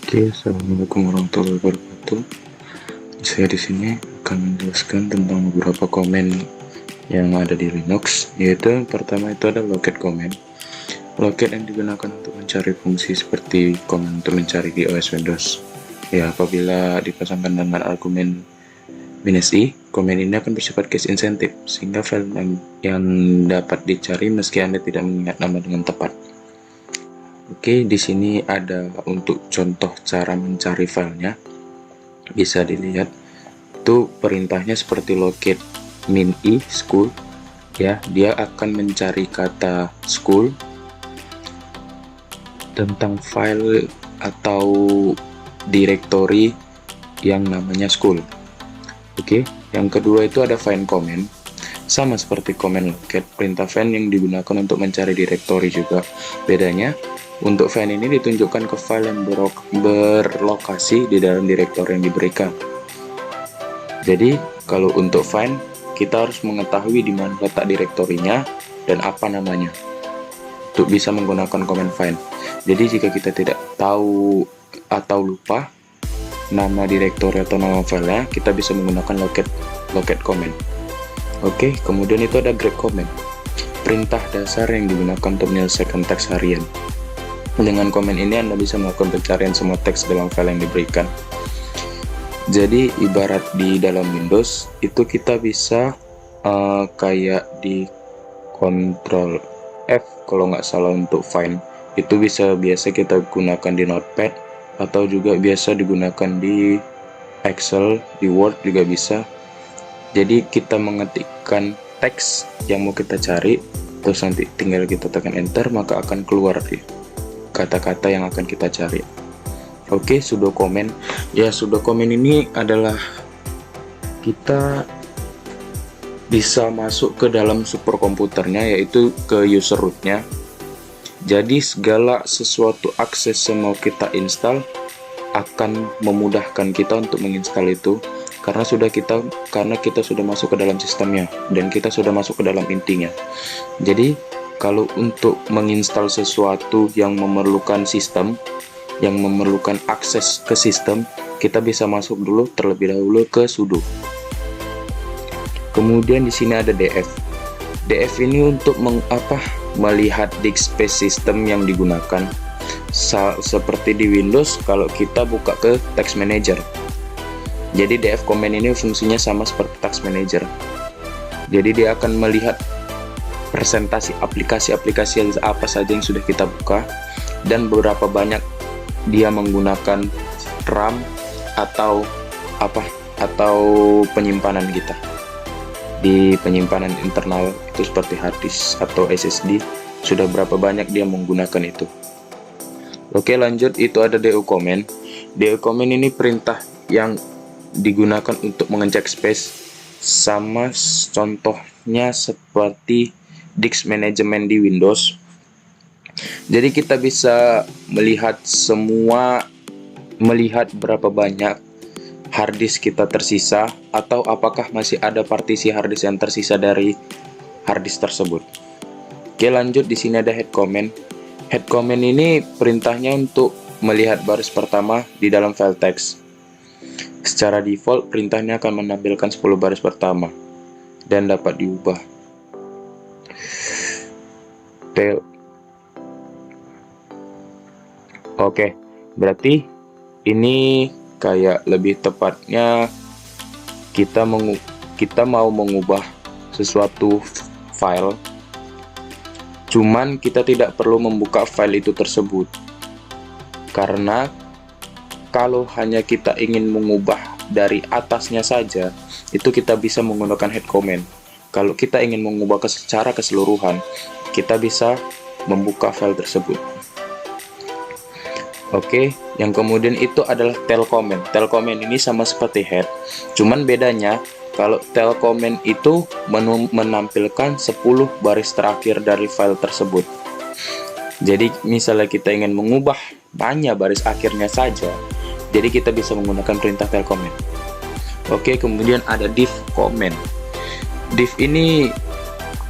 Oke, assalamualaikum warahmatullahi wabarakatuh. Saya di sini akan menjelaskan tentang beberapa komen yang ada di Linux, yaitu pertama itu ada locket comment. Locket yang digunakan untuk mencari fungsi seperti komen untuk mencari di OS Windows. Ya, apabila dipasangkan dengan argumen "-i", komen ini akan bersifat case insensitive, sehingga file yang dapat dicari meski Anda tidak mengingat nama dengan tepat. Oke, di sini ada untuk contoh cara mencari filenya. Bisa dilihat itu perintahnya seperti locate -i school ya, dia akan mencari kata school tentang file atau directory yang namanya school. Oke, yang kedua itu ada find comment. Sama seperti comment locate, perintah find yang digunakan untuk mencari directory juga. Bedanya, untuk find ini ditunjukkan ke file yang berlokasi di dalam directory yang diberikan. Jadi, kalau untuk find, kita harus mengetahui di mana letak direktorinya dan apa namanya untuk bisa menggunakan command find. Jadi, jika kita tidak tahu atau lupa nama directory atau nama filenya, kita bisa menggunakan locate comment. Oke, kemudian itu ada grep comment, perintah dasar yang digunakan untuk menyelesaikan teks harian. Dengan komen ini Anda bisa melakukan pencarian semua teks dalam file yang diberikan. Jadi ibarat di dalam Windows itu kita bisa kayak di Ctrl F kalau nggak salah untuk find, itu biasa kita gunakan di Notepad atau juga biasa digunakan di Excel, di Word juga bisa. Jadi kita mengetikkan teks yang mau kita cari, terus nanti tinggal kita tekan enter, maka akan keluar kata-kata yang akan kita cari. Oke, sudo comment. Ya, sudo comment ini adalah kita bisa masuk ke dalam superkomputernya, yaitu ke user rootnya. Jadi segala sesuatu akses yang mau kita install akan memudahkan kita untuk menginstal itu, karena kita sudah masuk ke dalam sistemnya dan kita sudah masuk ke dalam intinya. Jadi kalau untuk menginstal sesuatu yang memerlukan sistem, yang memerlukan akses ke sistem, kita bisa masuk dulu terlebih dahulu ke sudo. Kemudian di sini ada df. Df ini untuk melihat disk space system yang digunakan. Seperti di Windows kalau kita buka ke text manager. Jadi df comment ini fungsinya sama seperti text manager. Jadi dia akan melihat presentasi aplikasi-aplikasi apa saja yang sudah kita buka dan berapa banyak dia menggunakan RAM atau penyimpanan kita di penyimpanan internal, itu seperti hard disk atau SSD, sudah berapa banyak dia menggunakan itu. Oke, lanjut, itu ada do comment. Do comment ini perintah yang digunakan untuk mengecek space, sama contohnya seperti disk management di Windows. Jadi kita bisa melihat berapa banyak harddisk kita tersisa, atau apakah masih ada partisi harddisk yang tersisa dari harddisk tersebut. Oke, lanjut, di sini ada head comment. Head comment ini perintahnya untuk melihat baris pertama di dalam file teks. Secara default perintahnya akan menampilkan 10 baris pertama dan dapat diubah. Oke, berarti ini kayak lebih tepatnya kita mau mengubah sesuatu file, cuman kita tidak perlu membuka file itu tersebut, karena kalau hanya kita ingin mengubah dari atasnya saja, itu kita bisa menggunakan head comment. Kalau kita ingin mengubah secara keseluruhan, kita bisa membuka file tersebut. Oke, yang kemudian itu adalah tail comment. Tail comment ini sama seperti head, cuman bedanya kalau tail comment itu menampilkan 10 baris terakhir dari file tersebut. Jadi misalnya kita ingin mengubah hanya baris akhirnya saja, jadi kita bisa menggunakan perintah tail comment. Oke, kemudian ada div comment. Div ini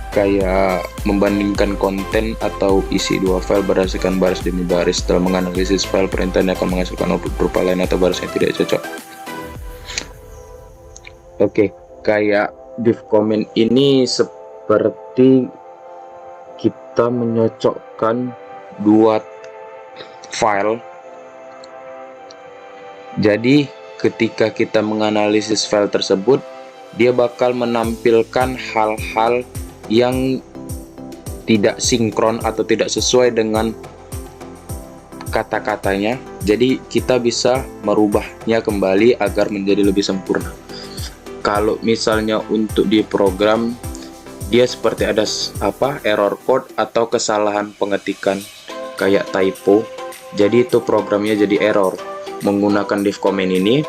kayak membandingkan konten atau isi dua file berdasarkan baris demi baris. Setelah menganalisis file, perintah ini akan menghasilkan output berupa lain atau baris yang tidak cocok. Oke, kayak div comment ini seperti kita menyocokkan dua file. Jadi ketika kita menganalisis file tersebut, dia bakal menampilkan hal-hal yang tidak sinkron atau tidak sesuai dengan kata-katanya. Jadi kita bisa merubahnya kembali agar menjadi lebih sempurna. Kalau misalnya untuk di program, dia seperti ada error code atau kesalahan pengetikan kayak typo, jadi itu programnya jadi error. Menggunakan div comment ini,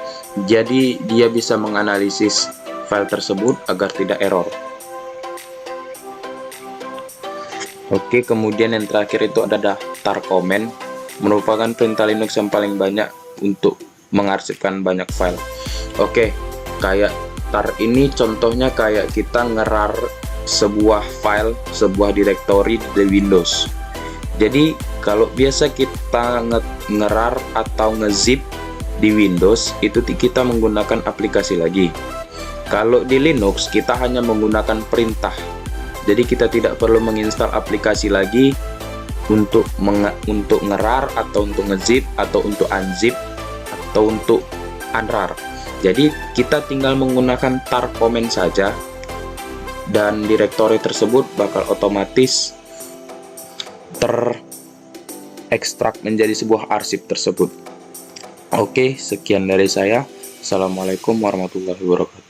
jadi dia bisa menganalisis file tersebut agar tidak error. Oke, kemudian yang terakhir itu ada daftar komen, merupakan perintah Linux yang paling banyak untuk mengarsipkan banyak file. Oke, kayak tar ini contohnya kayak kita ngerar sebuah file, sebuah directory di Windows. Jadi kalau biasa kita ngerar atau ngezip di Windows, itu kita menggunakan aplikasi lagi. Kalau di Linux kita hanya menggunakan perintah. Jadi kita tidak perlu menginstal aplikasi lagi untuk ngerar atau untuk ngezip atau untuk unzip atau untuk unrar. Jadi kita tinggal menggunakan tar comment saja, dan direktori tersebut bakal otomatis terekstrak menjadi sebuah arsip tersebut. Oke, sekian dari saya. Assalamualaikum warahmatullahi wabarakatuh.